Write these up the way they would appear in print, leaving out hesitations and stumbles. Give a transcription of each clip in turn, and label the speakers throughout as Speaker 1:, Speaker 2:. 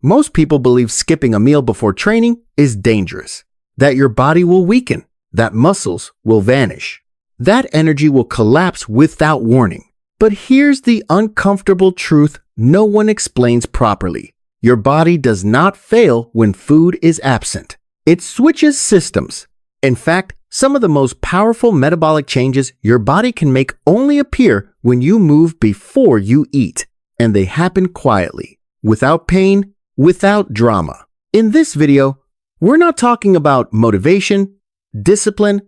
Speaker 1: most people believe skipping a meal before training is dangerous, that your body will weaken, that muscles will vanish, that energy will collapse without warning. But here's the uncomfortable truth no one explains properly. Your body does not fail when food is absent. It switches systems. In fact, some of the most powerful metabolic changes your body can make only appear when you move before you eat, and they happen quietly, without pain, without drama. In this video, we're not talking about motivation, discipline,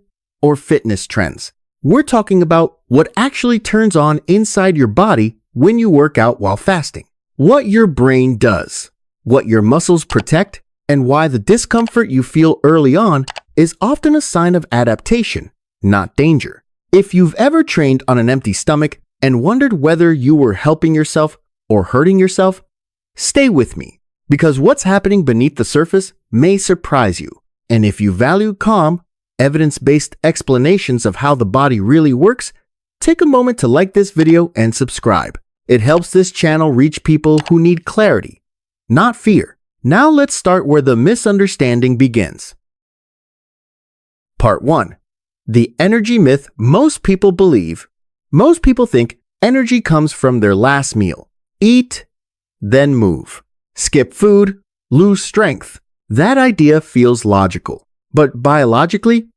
Speaker 1: or fitness trends. We're talking about what actually turns on inside your body when you work out while fasting. What your brain does, what your muscles protect, and why the discomfort you feel early on is often a sign of adaptation, not danger. If you've ever trained on an empty stomach and wondered whether you were helping yourself or hurting yourself, stay with me, because what's happening beneath the surface may surprise you. And if you value calm, evidence-based explanations of how the body really works, take a moment to like this video and subscribe. It helps this channel reach people who need clarity, not fear. Now let's start where the misunderstanding begins. Part 1. The energy myth most people believe. Most people think energy comes from their last meal. Eat, then move. Skip food, lose strength. That idea feels logical, but biologically,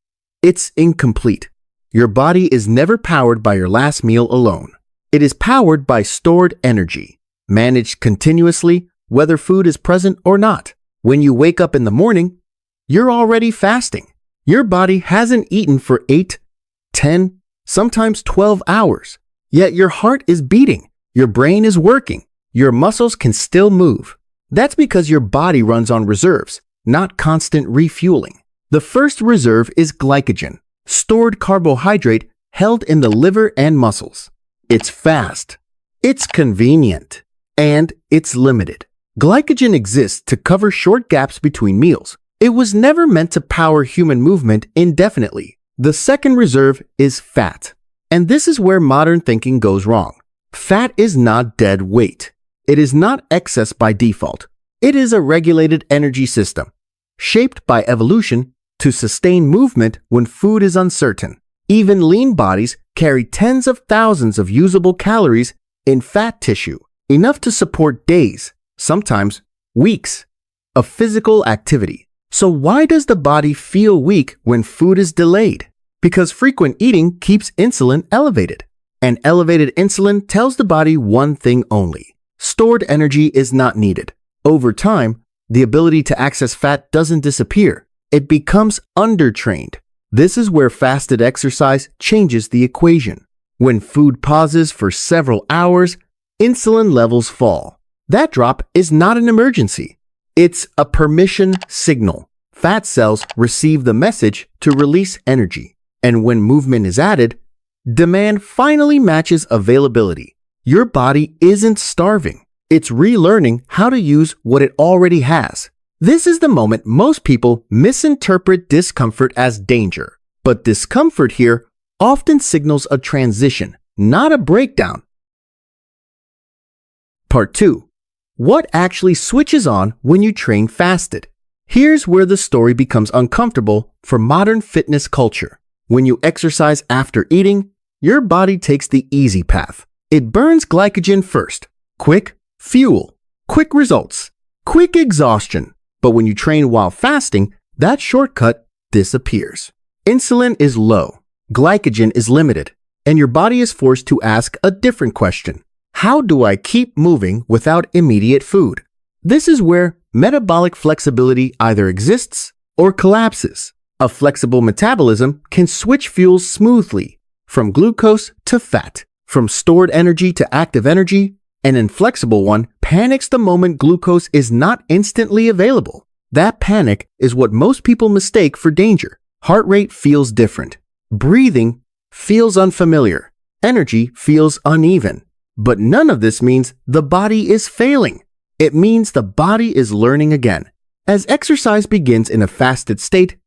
Speaker 1: it's incomplete. Your body is never powered by your last meal alone. It is powered by stored energy, managed continuously, whether food is present or not. When you wake up in the morning, you're already fasting. Your body hasn't eaten for 8, 10, sometimes 12 hours. Yet your heart is beating, your brain is working, your muscles can still move. That's because your body runs on reserves, not constant refueling. The first reserve is glycogen, stored carbohydrate held in the liver and muscles. It's fast, it's convenient, and it's limited. Glycogen exists to cover short gaps between meals. It was never meant to power human movement indefinitely. The second reserve is fat. And this is where modern thinking goes wrong. Fat is not dead weight. It is not excess by default. It is a regulated energy system, shaped by evolution to sustain movement when food is uncertain. Even lean bodies carry tens of thousands of usable calories in fat tissue, enough to support days, sometimes weeks, of physical activity. So why does the body feel weak when food is delayed? Because frequent eating keeps insulin elevated. And elevated insulin tells the body one thing only: stored energy is not needed. Over time, the ability to access fat doesn't disappear. It becomes undertrained. This is where fasted exercise changes the equation. When food pauses for several hours, insulin levels fall. That drop is not an emergency. It's a permission signal. Fat cells receive the message to release energy. And when movement is added, demand finally matches availability. Your body isn't starving. It's relearning how to use what it already has. This is the moment most people misinterpret discomfort as danger. But discomfort here often signals a transition, not a breakdown. Part 2. What actually switches on when you train fasted? Here's where the story becomes uncomfortable for modern fitness culture. When you exercise after eating, your body takes the easy path. It burns glycogen first. Quick fuel, quick results, quick exhaustion. But when you train while fasting, that shortcut disappears. Insulin is low, glycogen is limited, and your body is forced to ask a different question. How do I keep moving without immediate food? This is where metabolic flexibility either exists or collapses. A flexible metabolism can switch fuels smoothly, from glucose to fat, from stored energy to active energy. An inflexible one panics the moment glucose is not instantly available. That panic is what most people mistake for danger. Heart rate feels different. Breathing feels unfamiliar. Energy feels uneven. But none of this means the body is failing. It means the body is learning again. As exercise begins in a fasted state,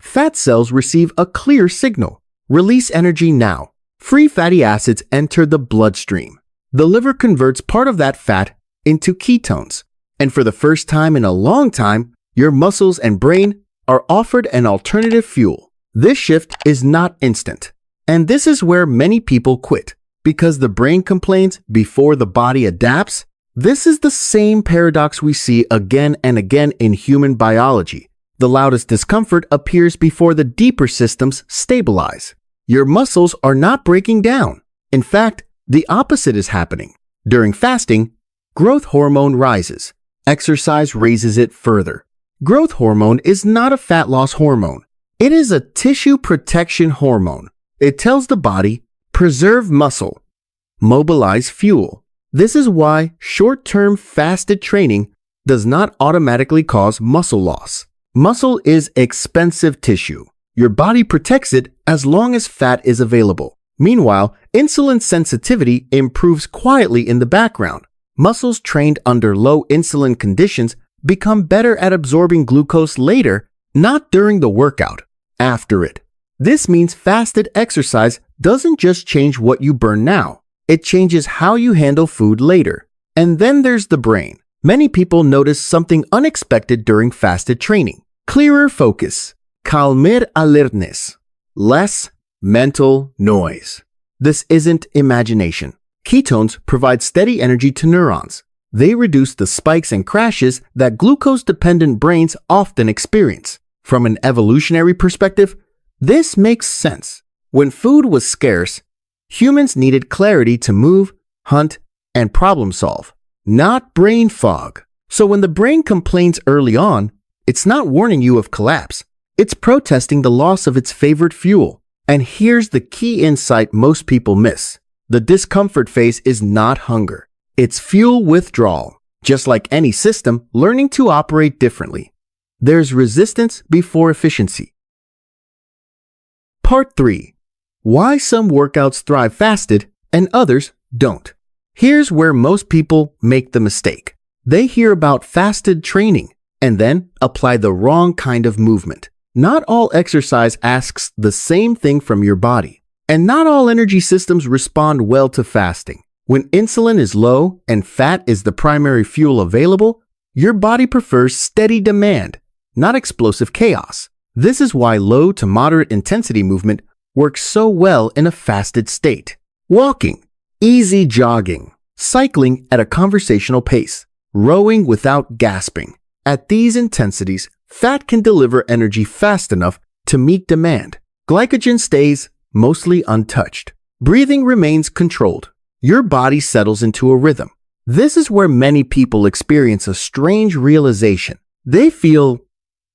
Speaker 1: fat cells receive a clear signal. Release energy now. Free fatty acids enter the bloodstream. The liver converts part of that fat into ketones, And for the first time in a long time, your muscles and brain are offered an alternative fuel. This shift is not instant. And this is where many people quit, because the brain complains before the body adapts. This is the same paradox we see again and again in human biology. The loudest discomfort appears before the deeper systems stabilize. Your muscles are not breaking down. In fact, the opposite is happening. During fasting, growth hormone rises. Exercise raises it further. Growth hormone is not a fat loss hormone. It is a tissue protection hormone. It tells the body, preserve muscle, mobilize fuel. This is why short-term fasted training does not automatically cause muscle loss. Muscle is expensive tissue. Your body protects it as long as fat is available. Meanwhile, insulin sensitivity improves quietly in the background. Muscles trained under low insulin conditions become better at absorbing glucose later, not during the workout, after it. This means fasted exercise doesn't just change what you burn now. It changes how you handle food later. And then there's the brain. Many people notice something unexpected during fasted training. Clearer focus, calmer alertness, less mental noise. This isn't imagination. Ketones provide steady energy to neurons. They reduce the spikes and crashes that glucose-dependent brains often experience. From an evolutionary perspective, this makes sense. When food was scarce, humans needed clarity to move, hunt, and problem solve, not brain fog. So when the brain complains early on, it's not warning you of collapse. It's protesting the loss of its favorite fuel. And here's the key insight most people miss. The discomfort phase is not hunger. It's fuel withdrawal. Just like any system, learning to operate differently. There's resistance before efficiency. Part 3. Why some workouts thrive fasted and others don't. Here's where most people make the mistake. They hear about fasted training and then apply the wrong kind of movement. Not all exercise asks the same thing from your body, and not all energy systems respond well to fasting. When insulin is low and fat is the primary fuel available, your body prefers steady demand, not explosive chaos. This is why low to moderate intensity movement works so well in a fasted state. Walking, easy jogging, cycling at a conversational pace, rowing without gasping. At these intensities, fat can deliver energy fast enough to meet demand. Glycogen stays mostly untouched. Breathing remains controlled. Your body settles into a rhythm. This is where many people experience a strange realization. They feel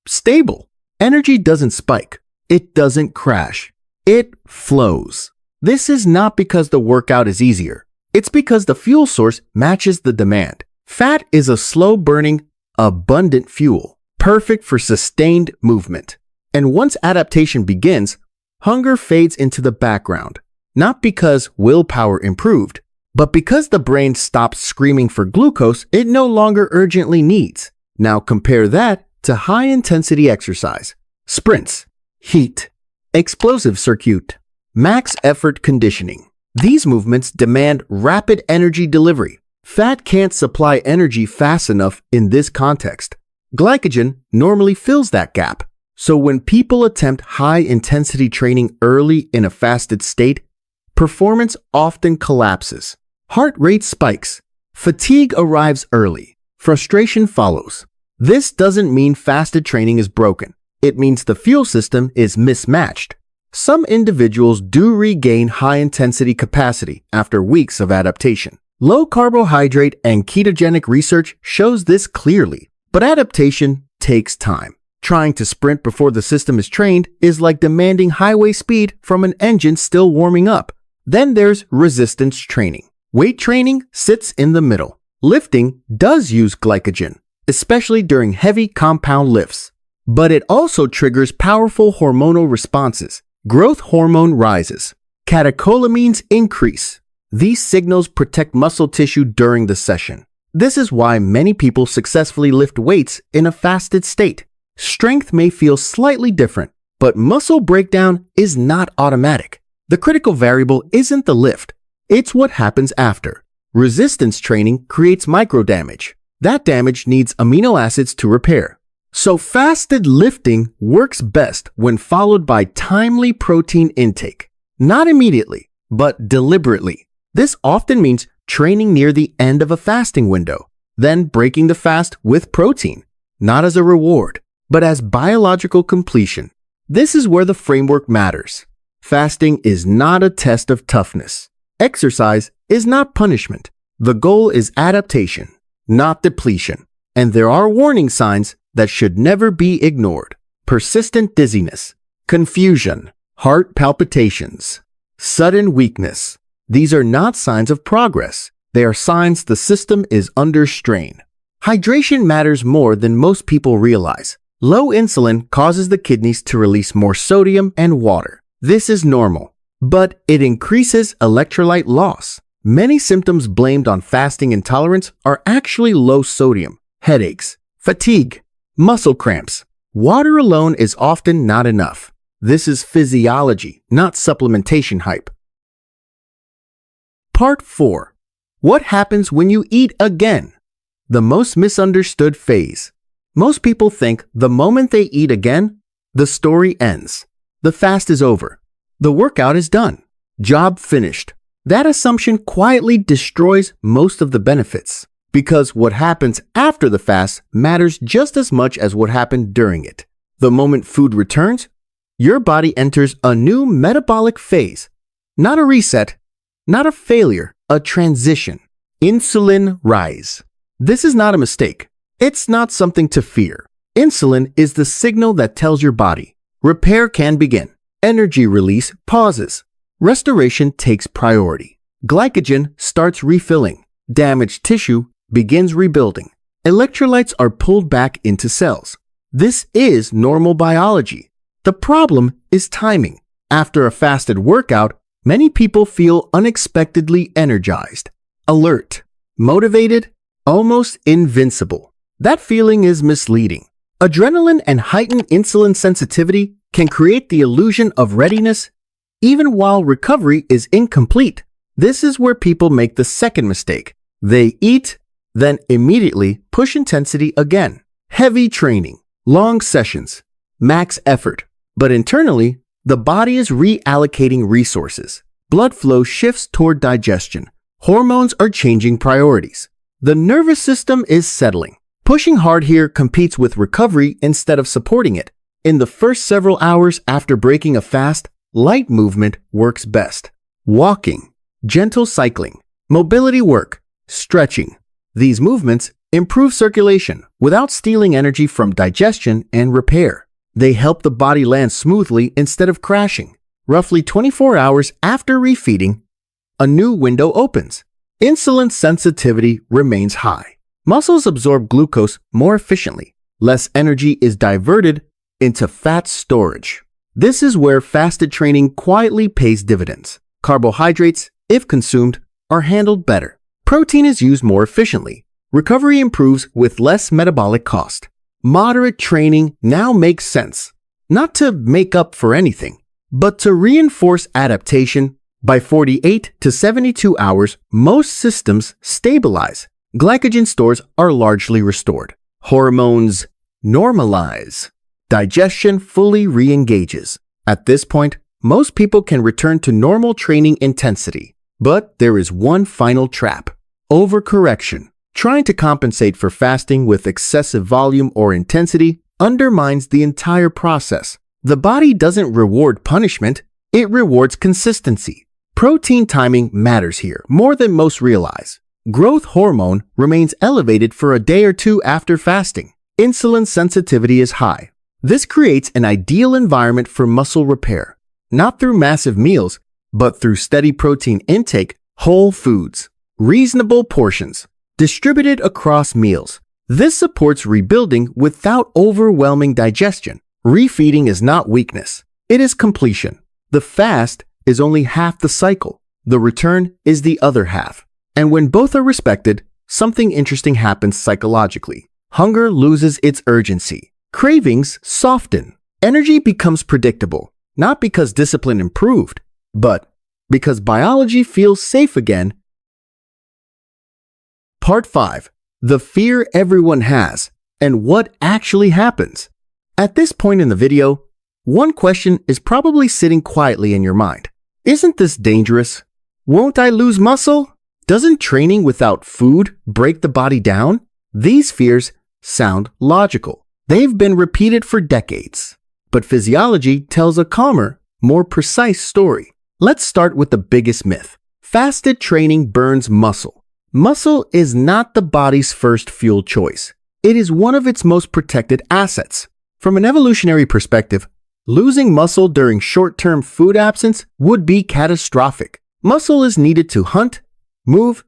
Speaker 1: stable. Energy doesn't spike. It doesn't crash. It flows. This is not because the workout is easier. It's because the fuel source matches the demand. Fat is a slow-burning, abundant fuel, perfect for sustained movement. And once adaptation begins, hunger fades into the background, not because willpower improved, but because the brain stops screaming for glucose it no longer urgently needs. Now compare that to high-intensity exercise. Sprints, heat, explosive circuit, max effort conditioning. These movements demand rapid energy delivery. Fat can't supply energy fast enough in this context. Glycogen normally fills that gap. So when people attempt high-intensity training early in a fasted state, performance often collapses. Heart rate spikes. Fatigue arrives early. Frustration follows. This doesn't mean fasted training is broken. It means the fuel system is mismatched. Some individuals do regain high-intensity capacity after weeks of adaptation. Low carbohydrate and ketogenic research shows this clearly, but adaptation takes time. Trying to sprint before the system is trained is like demanding highway speed from an engine still warming up. Then there's resistance training. Weight training sits in the middle. Lifting does use glycogen, especially during heavy compound lifts, but it also triggers powerful hormonal responses. Growth hormone rises. Catecholamines increase. These signals protect muscle tissue during the session. This is why many people successfully lift weights in a fasted state. Strength may feel slightly different, but muscle breakdown is not automatic. The critical variable isn't the lift. It's what happens after. Resistance training creates microdamage. That damage needs amino acids to repair. So fasted lifting works best when followed by timely protein intake. Not immediately, but deliberately. This often means training near the end of a fasting window, then breaking the fast with protein, not as a reward, but as biological completion. This is where the framework matters. Fasting is not a test of toughness. Exercise is not punishment. The goal is adaptation, not depletion. And there are warning signs that should never be ignored. Persistent dizziness, confusion, heart palpitations, sudden weakness. These are not signs of progress. They are signs the system is under strain. Hydration matters more than most people realize. Low insulin causes the kidneys to release more sodium and water. This is normal, but it increases electrolyte loss. Many symptoms blamed on fasting intolerance are actually low sodium, headaches, fatigue, muscle cramps. Water alone is often not enough. This is physiology, not supplementation hype. Part 4. What happens when you eat again? The most misunderstood phase. Most people think the moment they eat again, the story ends. The fast is over. The workout is done. Job finished. That assumption quietly destroys most of the benefits, because what happens after the fast matters just as much as what happened during it. The moment food returns, your body enters a new metabolic phase. Not a reset, not a failure, a transition. Insulin rise. This is not a mistake. It's not something to fear. Insulin is the signal that tells your body repair can begin. Energy release pauses. Restoration takes priority. Glycogen starts refilling. Damaged tissue begins rebuilding. Electrolytes are pulled back into cells. This is normal biology. The problem is timing. After a fasted workout, many people feel unexpectedly energized, alert, motivated, almost invincible. That feeling is misleading. Adrenaline and heightened insulin sensitivity can create the illusion of readiness even while recovery is incomplete. This is where people make the second mistake. They eat, then immediately push intensity again. Heavy training, long sessions, max effort. But internally, the body is reallocating resources. Blood flow shifts toward digestion. Hormones are changing priorities. The nervous system is settling. Pushing hard here competes with recovery instead of supporting it. In the first several hours after breaking a fast, light movement works best. Walking, gentle cycling, mobility work, stretching. These movements improve circulation without stealing energy from digestion and repair. They help the body land smoothly instead of crashing. Roughly 24 hours after refeeding, a new window opens. Insulin sensitivity remains high. Muscles absorb glucose more efficiently. Less energy is diverted into fat storage. This is where fasted training quietly pays dividends. Carbohydrates, if consumed, are handled better. Protein is used more efficiently. Recovery improves with less metabolic cost. Moderate training now makes sense, not to make up for anything, but to reinforce adaptation. By 48 to 72 hours, most systems stabilize. Glycogen stores are largely restored. Hormones normalize. Digestion fully re-engages. At this point, most people can return to normal training intensity. But there is one final trap: overcorrection. Trying to compensate for fasting with excessive volume or intensity undermines the entire process. The body doesn't reward punishment, it rewards consistency. Protein timing matters here more than most realize. Growth hormone remains elevated for a day or two after fasting. Insulin sensitivity is high. This creates an ideal environment for muscle repair, not through massive meals, but through steady protein intake, whole foods, reasonable portions, distributed across meals. This supports rebuilding without overwhelming digestion. Refeeding is not weakness, it is completion. The fast is only half the cycle. The return is the other half. And when both are respected, something interesting happens psychologically. Hunger loses its urgency. Cravings soften. Energy becomes predictable, not because discipline improved, but because biology feels safe again. Part 5. the fear everyone has, and what actually happens. At this point in the video, one question is probably sitting quietly in your mind. Isn't this dangerous? Won't I lose muscle? Doesn't training without food break the body down? These fears sound logical. They've been repeated for decades. But physiology tells a calmer, more precise story. Let's start with the biggest myth. Fasted training burns muscle. Muscle is not the body's first fuel choice. It is one of its most protected assets. From an evolutionary perspective, losing muscle during short-term food absence would be catastrophic. Muscle is needed to hunt, move,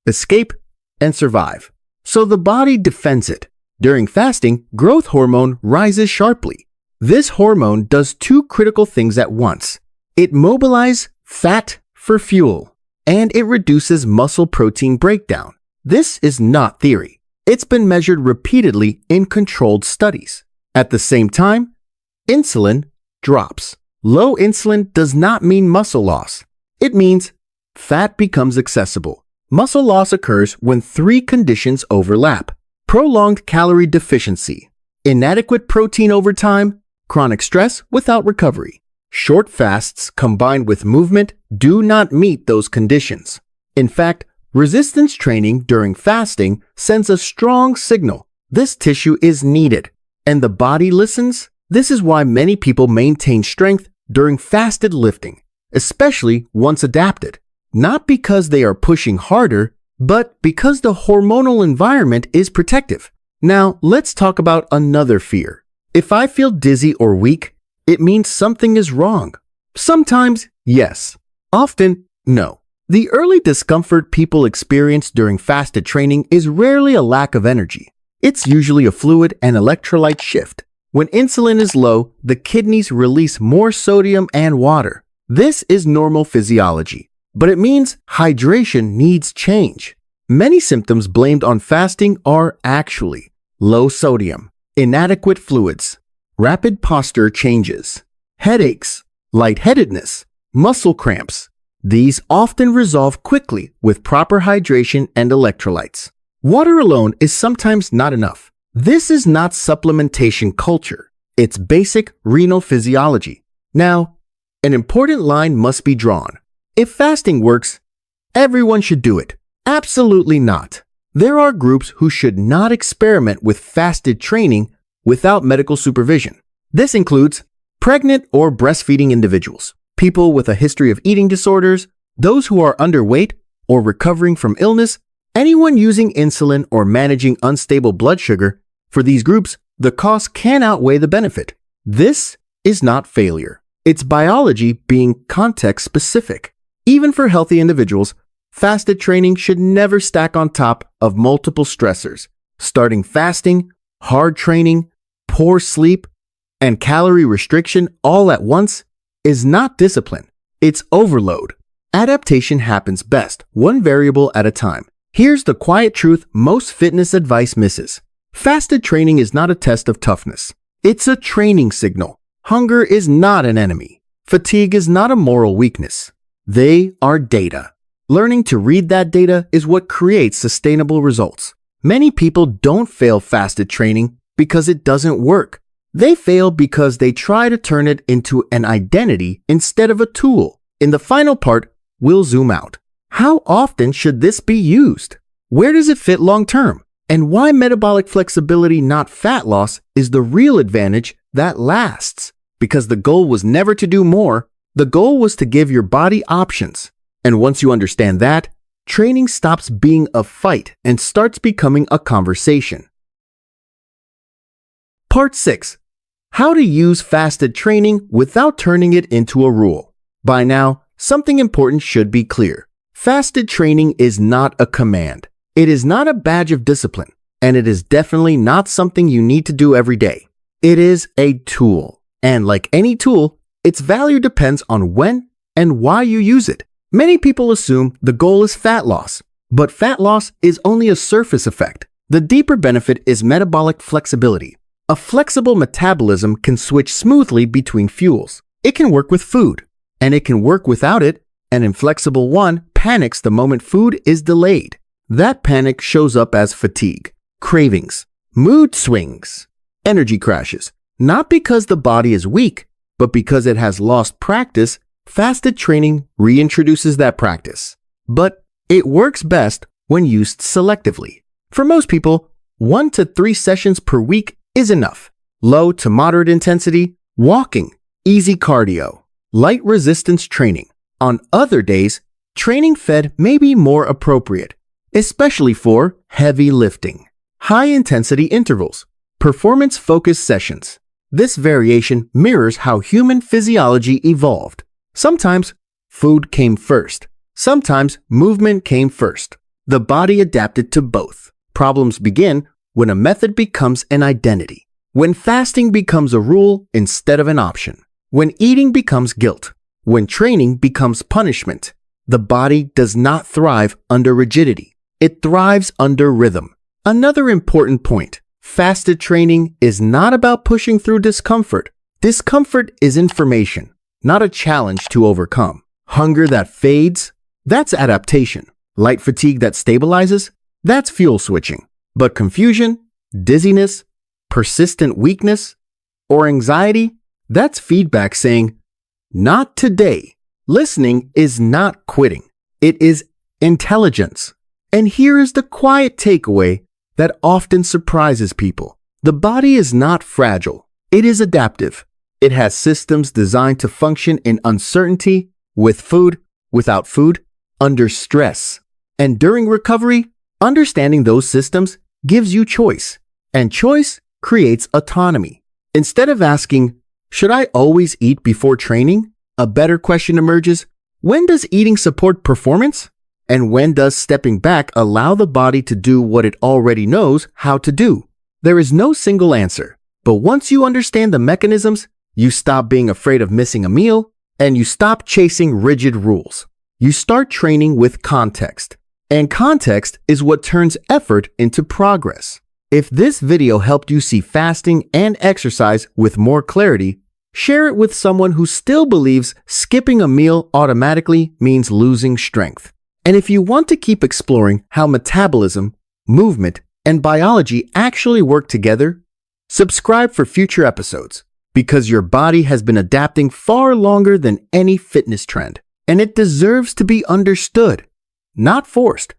Speaker 1: escape, and survive. So the body defends it. During fasting, growth hormone rises sharply. This hormone does two critical things at once. It mobilizes fat for fuel, and it reduces muscle protein breakdown. This is not theory. It's been measured repeatedly in controlled studies. At the same time, insulin drops. Low insulin does not mean muscle loss. It means fat becomes accessible. Muscle loss occurs when three conditions overlap: prolonged calorie deficiency, inadequate protein over time, chronic stress without recovery. Short fasts combined with movement do not meet those conditions. In fact, resistance training during fasting sends a strong signal. This tissue is needed, and the body listens. This is why many people maintain strength during fasted lifting, especially once adapted. Not because they are pushing harder, but because the hormonal environment is protective. Now, let's talk about another fear. If I feel dizzy or weak, it means something is wrong. Sometimes, yes. Often, no. The early discomfort people experience during fasted training is rarely a lack of energy. It's usually a fluid and electrolyte shift. When insulin is low, the kidneys release more sodium and water. This is normal physiology, but it means hydration needs change. Many symptoms blamed on fasting are actually low sodium, inadequate fluids, rapid posture changes, headaches, lightheadedness, muscle cramps. These often resolve quickly with proper hydration and electrolytes. Water alone is sometimes not enough. This is not supplementation culture. It's basic renal physiology. Now, an important line must be drawn. If fasting works, everyone should do it. Absolutely not. There are groups who should not experiment with fasted training without medical supervision. This includes pregnant or breastfeeding individuals, people with a history of eating disorders, those who are underweight or recovering from illness, anyone using insulin or managing unstable blood sugar. For these groups, the cost can outweigh the benefit. This is not failure. It's biology being context-specific. Even for healthy individuals, fasted training should never stack on top of multiple stressors. Starting fasting, hard training, poor sleep, and calorie restriction all at once is not discipline. It's overload. Adaptation happens best, one variable at a time. Here's the quiet truth most fitness advice misses. Fasted training is not a test of toughness. It's a training signal. Hunger is not an enemy. Fatigue is not a moral weakness. They are data. Learning to read that data is what creates sustainable results. Many people don't fail fasted training because it doesn't work. They fail because they try to turn it into an identity instead of a tool. In the final part, we'll zoom out. How often should this be used? Where does it fit long term? And why metabolic flexibility, not fat loss, is the real advantage that lasts. Because the goal was never to do more, the goal was to give your body options. And once you understand that, training stops being a fight and starts becoming a conversation. Part 6. How to use fasted training without turning it into a rule. By now, something important should be clear. Fasted training is not a command. It is not a badge of discipline, and it is definitely not something you need to do every day. It is a tool, and like any tool, its value depends on when and why you use it. Many people assume the goal is fat loss, but fat loss is only a surface effect. The deeper benefit is metabolic flexibility. A flexible metabolism can switch smoothly between fuels. It can work with food, and it can work without it. An inflexible one panics the moment food is delayed. that panic shows up as fatigue, cravings, mood swings, energy crashes, not because the body is weak, but because it has lost practice. Fasted training reintroduces that practice, but it works best when used selectively. For most people, 1 to 3 sessions per week is enough. Low to moderate intensity, walking, easy cardio, light resistance training. On other days, training fed may be more appropriate, especially for heavy lifting, high-intensity intervals, performance-focused sessions. This variation mirrors how human physiology evolved. Sometimes food came first. Sometimes movement came first. The body adapted to both. Problems begin when a method becomes an identity, when fasting becomes a rule instead of an option, when eating becomes guilt, when training becomes punishment. The body does not thrive under rigidity. It thrives under rhythm. Another important point: fasted training is not about pushing through discomfort. Discomfort is information, not a challenge to overcome. Hunger that fades, that's adaptation. Light fatigue that stabilizes, that's fuel switching. But confusion, dizziness, persistent weakness, or anxiety, that's feedback saying, "Not today." Listening is not quitting. It is intelligence. And here is the quiet takeaway that often surprises people. The body is not fragile. It is adaptive. It has systems designed to function in uncertainty, with food, without food, under stress. And during recovery, understanding those systems gives you choice. And choice creates autonomy. Instead of asking, "Should I always eat before training?" a better question emerges: when does eating support performance? And when does stepping back allow the body to do what it already knows how to do? There is no single answer. But once you understand the mechanisms, you stop being afraid of missing a meal, and you stop chasing rigid rules. You start training with context. And context is what turns effort into progress. If this video helped you see fasting and exercise with more clarity, share it with someone who still believes skipping a meal automatically means losing strength. And if you want to keep exploring how metabolism, movement, and biology actually work together, subscribe for future episodes, because your body has been adapting far longer than any fitness trend, and it deserves to be understood, not forced.